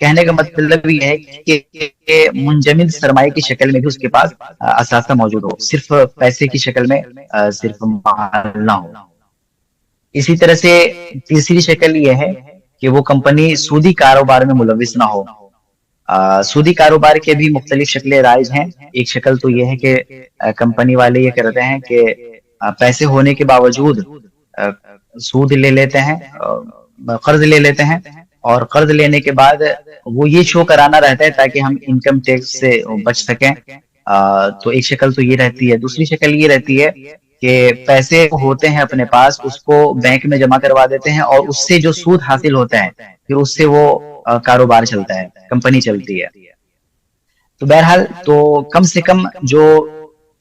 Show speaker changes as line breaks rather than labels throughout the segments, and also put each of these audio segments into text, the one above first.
کہنے کا مطلب یہ ہے کہ منجمد سرمایہ کی شکل میں بھی اس کے پاس اثاثہ موجود ہو، صرف پیسے کی شکل میں صرف مال نہ ہو۔ اسی طرح سے تیسری شکل یہ ہے کہ وہ کمپنی سودی کاروبار میں ملوث نہ ہو۔ سودی کاروبار کے بھی مختلف شکلیں رائج ہیں۔ ایک شکل تو یہ ہے کہ کمپنی والے یہ کرتے ہیں کہ پیسے ہونے کے باوجود سود لے لیتے ہیں، قرض لے لیتے ہیں، اور قرض لینے کے بعد وہ یہ شو کرانا رہتا ہے تاکہ ہم انکم ٹیکس سے بچ سکیں۔ تو ایک شکل تو یہ رہتی ہے۔ دوسری شکل یہ رہتی ہے کہ پیسے ہوتے ہیں اپنے پاس، اس کو بینک میں جمع کروا دیتے ہیں، اور اس سے جو سود حاصل ہوتا ہے پھر اس سے وہ کاروبار چلتا ہے، کمپنی چلتی ہے۔ تو بہرحال تو کم سے کم جو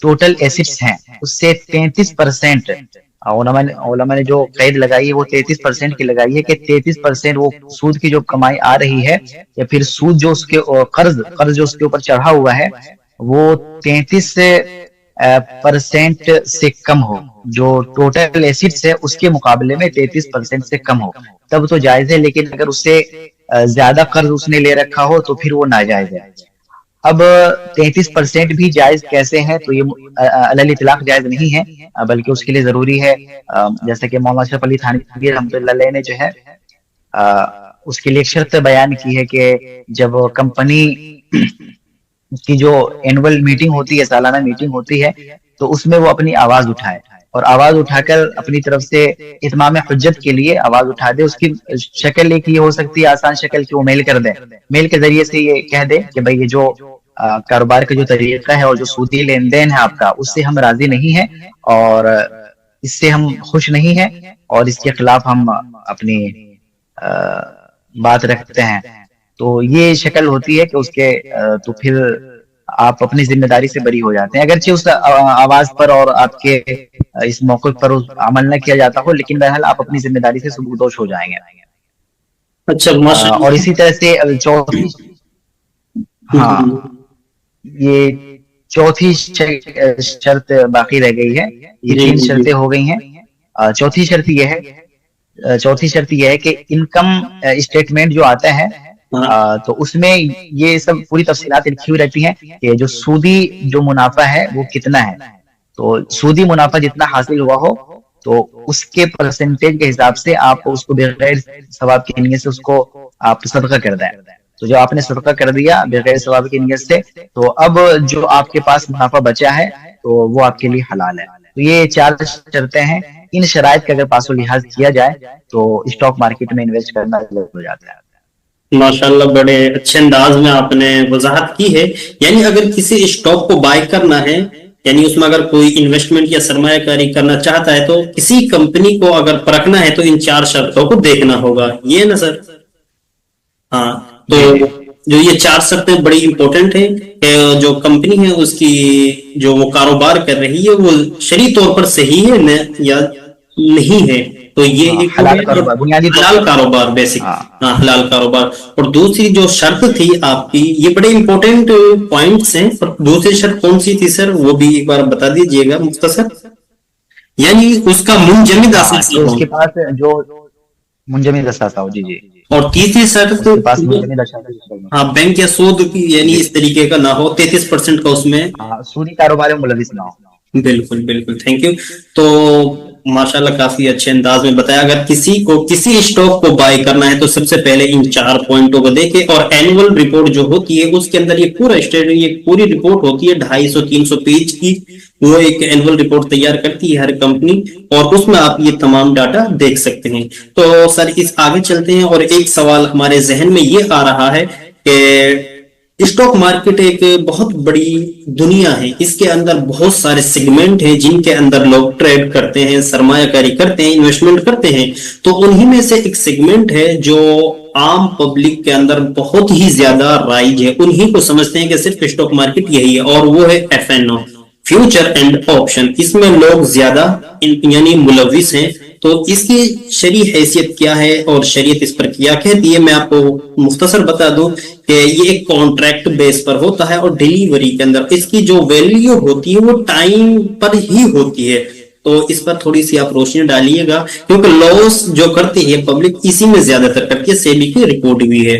ٹوٹل ایسٹس ہیں اس سے 33%، علماء نے جو قید لگائی ہے وہ 33% کی لگائی ہے، کہ 33% وہ سود کی جو کمائی آ رہی ہے یا پھر سود جو اس کے قرض جو اس کے اوپر چڑھا ہوا ہے وہ 33% سے کم ہو، جو ٹوٹل ایسٹس ہے اس کے مقابلے میں 33% سے کم ہو، تب تو جائز ہے۔ لیکن اگر اس سے زیادہ قرض اس نے لے رکھا ہو تو پھر وہ ناجائز ہے۔ اب 33% بھی جائز کیسے ہے؟ تو یہ علی الاطلاق جائز نہیں ہے، بلکہ اس کے لیے ضروری ہے، جیسا کہ مولانا اشرف علی تھانوی رحمۃ اللہ علیہ نے جو ہے اس کے لیے ایک شرط بیان کی ہے کہ جب کمپنی کی جو اینول میٹنگ ہوتی ہے، سالانہ میٹنگ ہوتی ہے، تو اس میں وہ اپنی آواز اٹھائے، اور آواز اٹھا کر اپنی طرف سے اتمام حجت کے لیے آواز اٹھا دے۔ اس کی شکل ایک یہ ہو سکتی ہے آسان شکل کہ وہ میل کر دے، میل کے ذریعے سے یہ کہہ دے کہ بھئی یہ جو کاروبار کا جو طریقہ ہے اور جو سودی لین دین ہے آپ کا، اس سے ہم راضی نہیں ہیں اور اس سے ہم خوش نہیں ہیں، اور اس کے خلاف ہم اپنی بات رکھتے ہیں۔ تو یہ شکل ہوتی ہے کہ اس کے تو پھر آپ اپنی ذمہ داری سے بری ہو جاتے ہیں، اگرچہ اس آواز پر اور آپ کے اس موقع پر عمل نہ کیا جاتا ہو، لیکن بہرحال آپ اپنی ذمہ داری سے سبکدوش ہو جائیں گے۔
اچھا، ماشاءاللہ۔
اور اسی طرح سے چوتھی، ہاں یہ چوتھی شرط باقی رہ گئی ہے، یہ 3 شرطیں ہو گئی ہیں۔ چوتھی شرط یہ ہے کہ انکم اسٹیٹمنٹ جو آتا ہے تو اس میں یہ سب پوری تفصیلات لکھی ہوئی رہتی ہیں کہ جو سودی جو منافع ہے وہ کتنا ہے۔ تو سودی منافع جتنا حاصل ہوا ہو تو اس کے پرسنٹیج کے حساب سے آپ اس کو بغیر ثواب کی نیت سے اس کو آپ صدقہ کر دیں۔ تو جو آپ نے صدقہ کر دیا بغیر ثواب کی نیت سے، تو اب جو آپ کے پاس منافع بچا ہے تو وہ آپ کے لیے حلال ہے۔ تو یہ 4 شرطیں ہیں۔ ان شرائط کا اگر پاس و لحاظ کیا جائے تو اسٹاک مارکیٹ میں انویسٹ کرنا ہو جاتا ہے۔
ماشاءاللہ، بڑے اچھے انداز میں آپ نے وضاحت کی ہے۔ یعنی اگر کسی اسٹاک کو بائی کرنا ہے، یعنی اس میں اگر کوئی انویسٹمنٹ یا سرمایہ کاری کرنا چاہتا ہے تو کسی کمپنی کو اگر پرکھنا ہے تو ان 4 شرطوں کو دیکھنا ہوگا، یہ نا سر؟ ہاں، تو جو یہ 4 شرطیں بڑی امپورٹنٹ ہیں کہ جو کمپنی ہے اس کی جو وہ کاروبار کر رہی ہے وہ شرعی طور پر صحیح ہے یا نہیں ہے، تو یہ ایک
حلال کاروبار، بنیادی
حلال کاروبار بیسک، ہاں حلال کاروبار۔ اور دوسری جو شرط تھی آپ کی، یہ بڑے امپورٹنٹ پوائنٹس ہیں، دوسری شرط کون سی تھی سر؟ وہ بھی ایک بار بتا دیجئے گا مختصر۔ یعنی اس کا منجمد اثاثہ،
اس کے پاس جو منجمد اثاثہ ہو، جی۔
اور تیسری شرط ہاں بینک یا سود کی یعنی اس طریقے کا نہ ہو، 33% کا اس میں
سودی کاروبار میں ملوث نہ ہو۔
بالکل، تھینک یو۔ تو ماشاءاللہ کافی اچھے انداز میں بتایا۔ اگر کسی کو کسی اسٹاک کو بائی کرنا ہے تو سب سے پہلے ان 4 پوائنٹوں کو دیکھے، اور اینول رپورٹ جو ہوتی ہے اس کے اندر یہ پورا یہ پوری رپورٹ ہوتی ہے 250-300 پیج کی، وہ ایک اینول رپورٹ تیار کرتی ہے ہر کمپنی، اور اس میں آپ یہ تمام ڈاٹا دیکھ سکتے ہیں۔ تو سر اس آگے چلتے ہیں، اور ایک سوال ہمارے ذہن میں یہ آ رہا ہے کہ اسٹاک مارکیٹ ایک بہت بڑی دنیا ہے، اس کے اندر بہت سارے سیگمنٹ ہیں جن کے اندر لوگ ٹریڈ کرتے ہیں، سرمایہ کاری کرتے ہیں، انویسٹمنٹ کرتے ہیں۔ تو انہی میں سے ایک سیگمنٹ ہے جو عام پبلک کے اندر بہت ہی زیادہ رائج ہے، انہی کو سمجھتے ہیں کہ صرف اسٹاک مارکیٹ یہی ہے، اور وہ ہے FNO، فیوچر اینڈ آپشن۔ اس میں لوگ زیادہ یعنی ملوث ہیں۔ تو اس کی شرعی حیثیت کیا ہے اور شریعت اس پر کیا کہتی ہے؟ میں آپ کو مختصر بتا دوں کہ یہ ایک کانٹریکٹ بیس پر ہوتا ہے، اور ڈیلیوری کے اندر اس کی جو ویلیو ہوتی ہے وہ ٹائم پر ہی ہوتی ہے۔ تو اس پر تھوڑی سی آپ روشنی ڈالیے گا، کیونکہ لاس جو کرتی ہے پبلک اسی میں زیادہ تر کرتی ہے، سیبی کی رپورٹ بھی ہے۔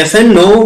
FNO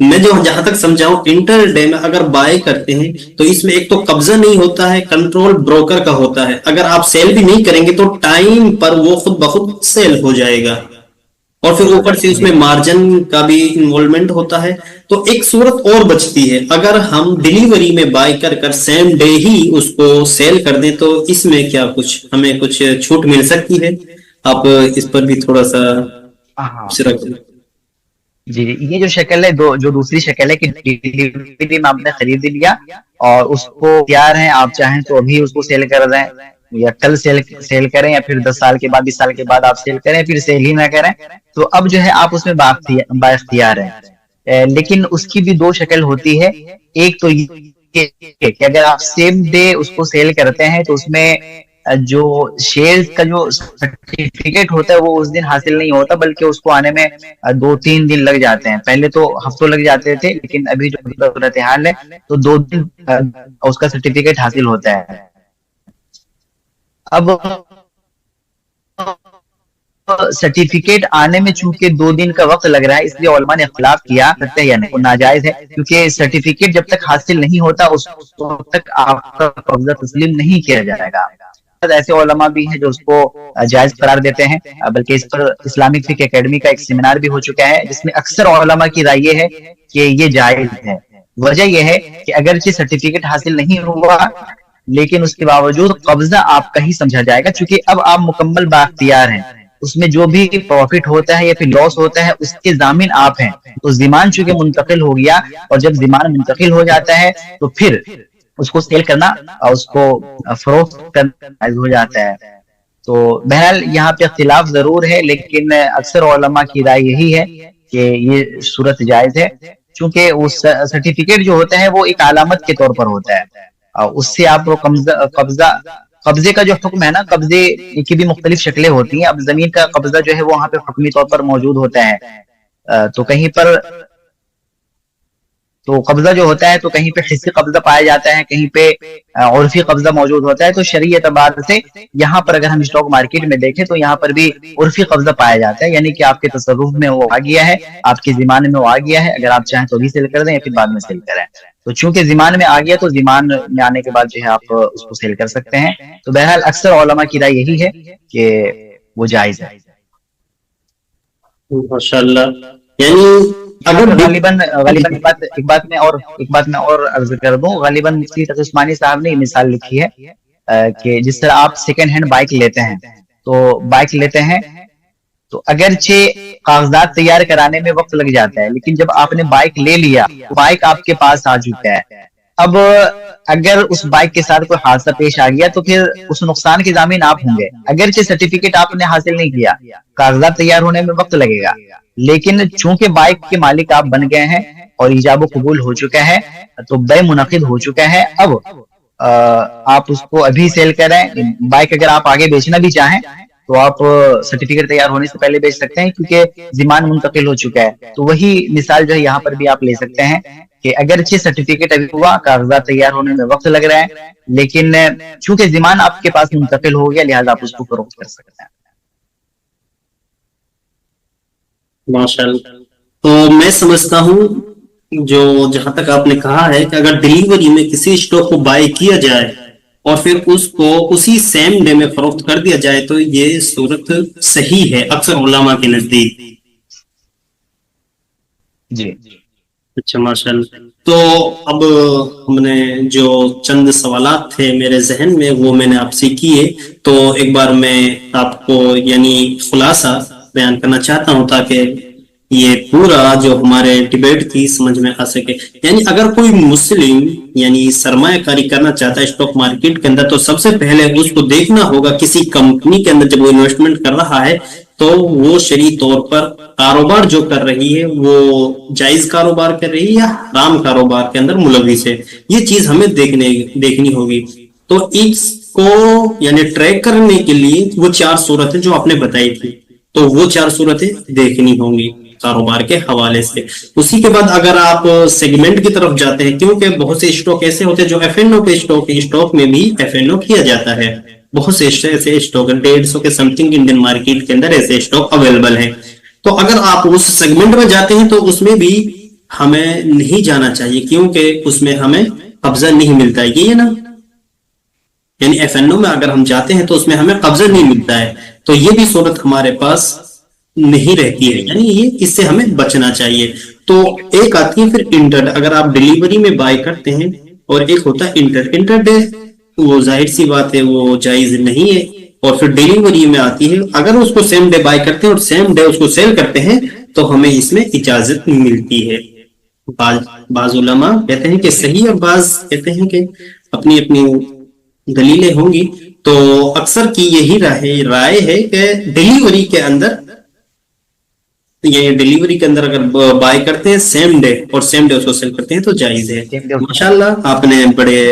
میں جو جہاں تک سمجھاؤں انٹر ڈے میں اگر بائی کرتے ہیں تو اس میں ایک تو قبضہ نہیں ہوتا ہے، کنٹرول بروکر کا ہوتا ہے، اگر آپ سیل بھی نہیں کریں گے تو ٹائم پر وہ خود بخود سیل ہو جائے گا، اور پھر اوپر سے اس میں مارجن کا بھی انوالومنٹ ہوتا ہے۔ تو ایک صورت اور بچتی ہے، اگر ہم ڈیلیوری میں بائی کر کر سیم ڈے ہی اس کو سیل کر دیں تو اس میں کیا کچھ ہمیں کچھ چھوٹ مل سکتی ہے؟ آپ اس پر بھی تھوڑا سا
ہاں
تبصرہ کریں۔
جی جی، یہ جو شکل ہے جو دوسری شکل ہے کہ ڈیلیوری میں آپ نے خرید لیا اور اس کو تیار ہے، آپ چاہیں تو ابھی اس کو سیل کر دیں یا کل سیل کریں یا پھر 10 سال کے بعد 20 سال کے بعد آپ سیل کریں، پھر سیل ہی نہ کریں، تو اب جو ہے آپ اس میں با اختیار ہیں۔ لیکن اس کی بھی دو شکل ہوتی ہے، ایک تو یہ کہ اگر آپ سیم ڈے اس کو سیل کرتے ہیں تو اس میں جو شیئر کا جو سرٹیفکیٹ ہوتا ہے وہ اس دن حاصل نہیں ہوتا، بلکہ اس کو آنے میں 2-3 دن لگ جاتے ہیں۔ پہلے تو ہفتوں لگ جاتے تھے، لیکن ابھی جو صورتحال ہے تو 2 دن اس کا سرٹیفکیٹ حاصل ہوتا ہے۔ اب سرٹیفکیٹ آنے میں چونکہ 2 دن کا وقت لگ رہا ہے، اس لیے علماء نے اختلاف کیا سکتے ہیں یا نہیں، وہ ناجائز ہے، کیونکہ سرٹیفکیٹ جب تک حاصل نہیں ہوتا اس وقت تک آپ کا قبضہ تسلیم نہیں کیا جائے گا۔ ایسے علماء بھی ہیں جو اس کو جائز قرار دیتے ہیں، بلکہ اس پر اسلامک فقہ اکیڈمی کا ایک سیمینار بھی ہو چکا ہے جس میں اکثر علماء کی رائے یہ ہے کہ یہ جائز ہے۔ وجہ یہ ہے کہ اگرچہ سرٹیفکیٹ حاصل نہیں ہوا لیکن اس کے باوجود قبضہ آپ کا ہی سمجھا جائے گا، چونکہ اب آپ مکمل بااختیار ہیں، اس میں جو بھی پروفٹ ہوتا ہے یا پھر لاس ہوتا ہے اس کے ضامن آپ ہیں۔ تو ضمان چونکہ منتقل ہو گیا، اور جب ضمان منتقل ہو جاتا ہے تو پھر اس کو سیل کرنا اور اس کو فروخت کرنا ہو جاتا ہے۔ تو بہرحال یہاں پہ اختلاف ضرور ہے، لیکن اکثر علماء کی رائے یہی ہے کہ یہ صورت جائز ہے، چونکہ وہ سرٹیفکیٹ جو ہوتا ہے وہ ایک علامت کے طور پر ہوتا ہے، اور اس سے آپ قبضے کا جو حکم ہے نا، قبضے کی بھی مختلف شکلیں ہوتی ہیں۔ اب زمین کا قبضہ جو ہے وہ وہاں پہ حکمی طور پر موجود ہوتا ہے، تو کہیں پر تو قبضہ جو ہوتا ہے تو کہیں پہ حصی قبضہ پایا جاتا ہے، کہیں پہ عرفی قبضہ موجود ہوتا ہے۔ تو شرعی اعتبار سے یہاں پر اگر ہم اسٹاک مارکیٹ میں دیکھیں تو یہاں پر بھی عرفی قبضہ پایا جاتا ہے، یعنی کہ آپ کے تصرف میں وہ آ گیا ہے، آپ کے ضمان میں وہ آ گیا ہے، اگر آپ چاہیں تو بھی سیل کر دیں یا پھر بعد میں سیل کریں۔ تو چونکہ ضمان میں آ گیا تو ضمان میں آنے کے بعد جو ہے آپ اس کو سیل کر سکتے ہیں۔ تو بہرحال اکثر علماء کی رائے یہی ہے کہ وہ جائز ہے۔
ماشاءاللہ، یعنی اگر
غالباً ایک بات میں اور عرض کر دوں، غالباً مفتی تقی عثمانی صاحب نے یہ مثال لکھی ہے کہ جس طرح آپ سیکنڈ ہینڈ بائک لیتے ہیں، تو اگرچہ کاغذات تیار کرانے میں وقت لگ جاتا ہے، لیکن جب آپ نے بائک لے لیا، بائک آپ کے پاس آ چکا ہے۔ اب اگر اس بائک کے ساتھ کوئی حادثہ پیش آ گیا تو پھر اس نقصان کے ضامن آپ ہوں گے، اگرچہ سرٹیفکیٹ آپ نے حاصل نہیں کیا، کاغذات تیار ہونے میں وقت لگے گا، لیکن چونکہ بائک کے مالک آپ بن گئے ہیں اور ایجاب و قبول ہو چکا ہے تو بے منعقد ہو چکا ہے۔ اب آپ اس کو ابھی سیل کریں، بائک اگر آپ آگے بیچنا بھی چاہیں تو آپ سرٹیفکیٹ تیار ہونے سے پہلے بیچ سکتے ہیں، کیونکہ ضمان منتقل ہو چکا ہے۔ تو وہی مثال جو ہے یہاں پر بھی آپ لے سکتے ہیں کہ اگرچہ سرٹیفکیٹ ابھی ہوا، کاغذات تیار ہونے میں وقت لگ رہا ہے، لیکن چونکہ ضمان آپ کے پاس منتقل ہو گیا لہٰذا آپ اس کو فروخت کر سکتے ہیں۔
ماشاءاللہ، تو میں سمجھتا ہوں جہاں تک آپ نے کہا ہے کہ اگر ڈیلیوری میں کسی اسٹاک کو بائی کیا جائے اور پھر اس کو اسی سیم ڈے میں فروخت کر دیا جائے تو یہ صورت صحیح ہے اکثر علماء کے نزدیک۔
جی
اچھا، ماشاءاللہ۔ تو اب ہم نے جو چند سوالات تھے میرے ذہن میں وہ میں نے آپ سے کیے، تو ایک بار میں آپ کو یعنی خلاصہ بیان کرنا چاہتا ہوں تاکہ یہ پورا جو ہمارے ڈیبیٹ تھی سمجھ میں آ سکے۔ یعنی اگر کوئی مسلم یعنی سرمایہ کاری کرنا چاہتا ہے اسٹاک مارکیٹ کے اندر تو سب سے پہلے اس کو دیکھنا ہوگا کسی کمپنی کے اندر جب وہ انویسٹمنٹ کر رہا ہے تو وہ شرعی طور پر کاروبار جو کر رہی ہے وہ جائز کاروبار کر رہی ہے یا حرام کاروبار کے اندر ملوث ہے، یہ چیز ہمیں دیکھنی ہوگی۔ تو اس کو یعنی ٹریک کرنے کے لیے وہ 4 صورتیں جو آپ نے بتائی تھی تو وہ 4 صورتیں دیکھنی ہوں گی کاروبار کے حوالے سے۔ اسی کے بعد اگر آپ سیگمنٹ کی طرف جاتے ہیں، کیونکہ بہت سے اسٹاک ایسے ہوتے ہیں جو ایف این او کے اسٹاک میں بھی ایف این او کیا جاتا ہے، بہت سے ایسے اسٹاک 150 کے سم تھنگ انڈین مارکیٹ کے اندر ایسے اسٹاک اویلیبل ہیں۔ تو اگر آپ اس سیگمنٹ میں جاتے ہیں تو اس میں بھی ہمیں نہیں جانا چاہیے کیونکہ اس میں ہمیں قبضہ نہیں ملتا ہے، یہ ہے نا، یعنی ایف این او میں اگر ہم جاتے ہیں تو اس میں ہمیں قبضہ نہیں ملتا ہے، تو یہ بھی صورت ہمارے پاس نہیں رہتی ہے، یعنی یہ اس سے ہمیں بچنا چاہیے۔ تو ایک آتی ہے پھر انٹر، اگر آپ ڈیلیوری میں بائی کرتے ہیں، اور ایک ہوتا ہے انٹر ڈے، وہ ظاہر سی بات ہے وہ جائز نہیں ہے۔ اور پھر ڈیلیوری میں آتی ہے، اگر اس کو سیم ڈے بائی کرتے ہیں اور سیم ڈے اس کو سیل کرتے ہیں تو ہمیں اس میں اجازت ملتی ہے۔ بعض علماء کہتے ہیں کہ صحیح ہے، بعض کہتے ہیں کہ اپنی اپنی دلیلیں ہوں گی، تو اکثر کی یہی رائے ہے کہ ڈیلیوری کے اندر، یہ ڈیلیوری کے اندر اگر بائی کرتے ہیں سیم ڈے اور سیم ڈے اس کو سیل کرتے ہیں تو جائز ہے۔ ماشاءاللہ آپ نے بڑے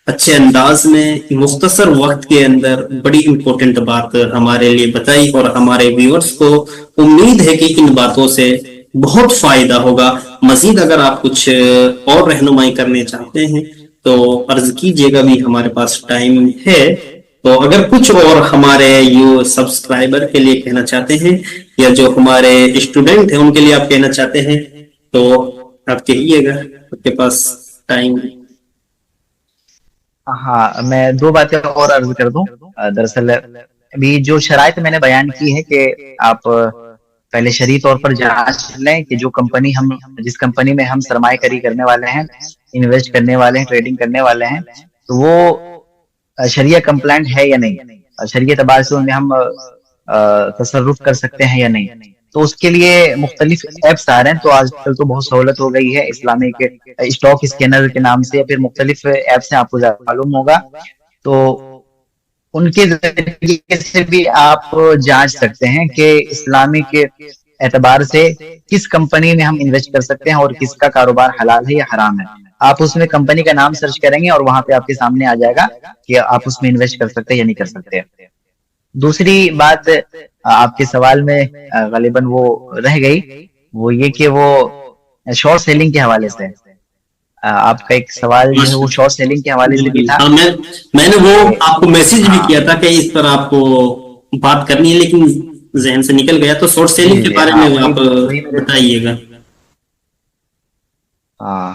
اچھے انداز میں مختصر وقت کے اندر بڑی امپورٹنٹ بات ہمارے لیے بتائی، اور ہمارے ویورز کو امید ہے کہ ان باتوں سے بہت فائدہ ہوگا۔ مزید اگر آپ کچھ اور رہنمائی کرنے چاہتے ہیں تو عرض کیجئے گا، بھی ہمارے پاس ٹائم ہے، تو اگر کچھ اور ہمارے سبسکرائبر کے لیے کہنا چاہتے ہیں یا جو ہمارے اسٹوڈنٹ ہیں ان کے لیے آپ کہنا چاہتے ہیں تو آپ کہیے گا، آپ کے پاس ٹائم۔
ہاں، میں دو باتیں اور عرض کر دوں۔ دراصل ابھی جو شرائط میں نے بیان کی ہے کہ آپ پہلے شرعی طور پر جانچ لیں کہ جو کمپنی جس کمپنی میں ہم سرمایہ کاری کرنے والے ہیں، انویسٹ کرنے والے ہیں، ٹریڈنگ کرنے والے ہیں، تو وہ شریعہ کمپلائنٹ ہے یا نہیں، شریعہ اعتبار سے ان میں ہم تصرف کر سکتے ہیں یا نہیں۔ تو اس کے لیے مختلف ایپس آ رہے ہیں، تو آج کل تو بہت سہولت ہو گئی ہے، اسلامک اسٹاک اسکینر کے نام سے، یا پھر مختلف ایپس ہیں، آپ کو معلوم ہوگا، تو ان کے ذریعے سے بھی آپ جانچ سکتے ہیں کہ اسلامک اعتبار سے کس کمپنی میں ہم انویسٹ کر سکتے ہیں اور کس کا کاروبار حلال ہے یا حرام ہے۔ آپ اس میں کمپنی کا نام سرچ کریں گے اور وہاں پہ آپ کے سامنے آ جائے گا کہ آپ اس میں انویسٹ کر سکتے ہیں یا نہیں کر سکتے۔ دوسری بات آپ کے سوال میں غالباً وہ رہ گئی، وہ یہ کہ وہ شارٹ سیلنگ کے حوالے سے آپ کا ایک سوال جو ہے وہ شارٹ سیلنگ کے حوالے سے بھی تھا۔
میں نے وہ آپ کو میسج بھی کیا تھا کہ اس پر آپ کو بات کرنی ہے، لیکن ذہن سے نکل گیا، تو شارٹ سیلنگ کے بارے میں آپ بتائیے گا۔
ہاں،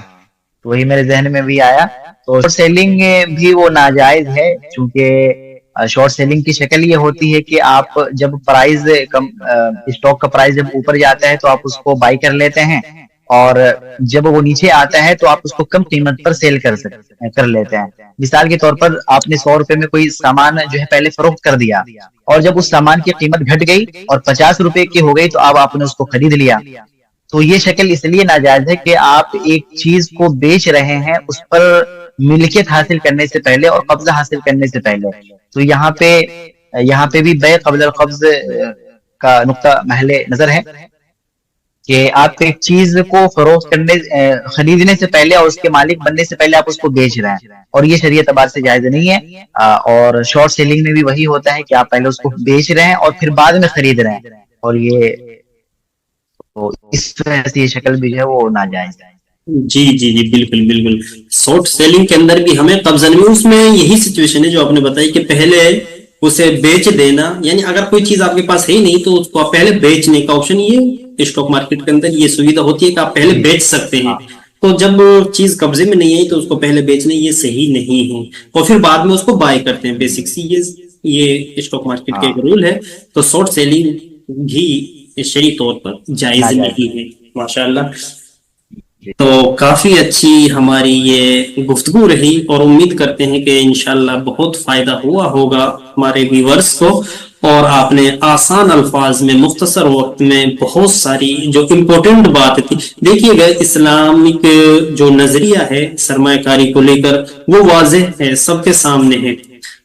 تو وہی میرے ذہن میں بھی آیا، تو شارٹ سیلنگ بھی وہ ناجائز ہے، چونکہ شارٹ سیلنگ کی شکل یہ ہوتی ہے کہ آپ جب پرائز اسٹاک کا پرائز جب اوپر جاتا ہے تو آپ اس کو بائی کر لیتے ہیں، اور جب وہ نیچے آتا ہے تو آپ اس کو کم قیمت پر سیل کر لیتے ہیں۔ مثال کے طور پر آپ نے 100 روپے میں کوئی سامان جو ہے پہلے فروخت کر دیا، اور جب اس سامان کی قیمت گھٹ گئی اور 50 روپے کی ہو گئی تو اب آپ نے اس کو خرید لیا۔ تو یہ شکل اس لیے ناجائز ہے کہ آپ ایک چیز کو بیچ رہے ہیں اس پر ملکیت حاصل کرنے سے پہلے اور قبضہ حاصل کرنے سے پہلے، تو یہاں پہ بھی بیع قبل القبض کا نقطہ محل نظر ہے کہ آپ ایک چیز کو فروخت خریدنے سے پہلے اور اس کے مالک بننے سے پہلے آپ اس کو بیچ رہے ہیں، اور یہ شریعت اعتبار سے جائز نہیں ہے۔ اور شارٹ سیلنگ میں بھی وہی ہوتا ہے کہ آپ پہلے اس کو بیچ رہے ہیں اور پھر بعد میں خرید رہے ہیں، اور یہ تو اس وجہ سے یہ شکل بھی ہے وہ ناجائز ہے۔
جی جی جی، بالکل بالکل، شارٹ سیلنگ کے اندر بھی ہمیں قبضہ نہیں، اس میں یہی سچویشن ہے جو آپ نے بتائی کہ پہلے اسے بیچ دینا، یعنی اگر کوئی چیز آپ کے پاس ہے ہی نہیں تو اس کو آپ پہلے بیچنے کا آپشن، یہ اسٹاک مارکیٹ کے اندر یہ سویدھا ہوتی ہے کہ آپ پہلے بیچ سکتے ہیں، تو جب چیز قبضے میں نہیں آئی تو اس کو پہلے بیچنا یہ صحیح نہیں ہے، اور پھر بعد میں اس کو بائی کرتے ہیں، بیسک سی یہ اسٹاک مارکیٹ کا ایک رول ہے۔ تو شارٹ سیلنگ بھی شرعی طور پر جائز نہیں ہے۔ ماشاءاللہ، تو کافی اچھی ہماری یہ گفتگو رہی، اور امید کرتے ہیں کہ انشاءاللہ بہت فائدہ ہوا ہوگا ہمارے ویورز کو، اور آپ نے آسان الفاظ میں مختصر وقت میں بہت ساری جو امپورٹنٹ بات تھی، دیکھیے گا اسلامک جو نظریہ ہے سرمایہ کاری کو لے کر وہ واضح ہے، سب کے سامنے ہے،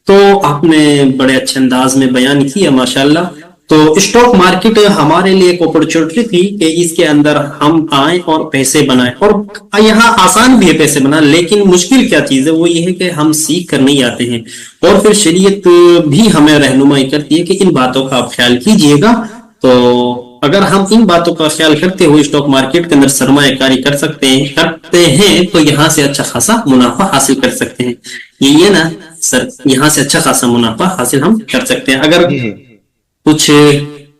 تو آپ نے بڑے اچھے انداز میں بیان کیا ماشاءاللہ۔ تو اسٹاک مارکیٹ ہمارے لیے ایک اپرچونٹی تھی کہ اس کے اندر ہم آئیں اور پیسے بنائیں، اور یہاں آسان بھی ہے پیسے بنا، لیکن مشکل کیا چیز ہے وہ یہ ہے کہ ہم سیکھ کر نہیں آتے ہیں، اور پھر شریعت بھی ہمیں رہنمائی کرتی ہے کہ ان باتوں کا آپ خیال کیجئے گا۔ تو اگر ہم ان باتوں کا خیال کرتے ہوئے اسٹاک مارکیٹ کے اندر سرمایہ کاری کرتے ہیں تو یہاں سے اچھا خاصا منافع حاصل کر سکتے ہیں، یہی ہے نا سر، یہاں سے اچھا خاصا منافع حاصل ہم کر سکتے ہیں۔ اگر کچھ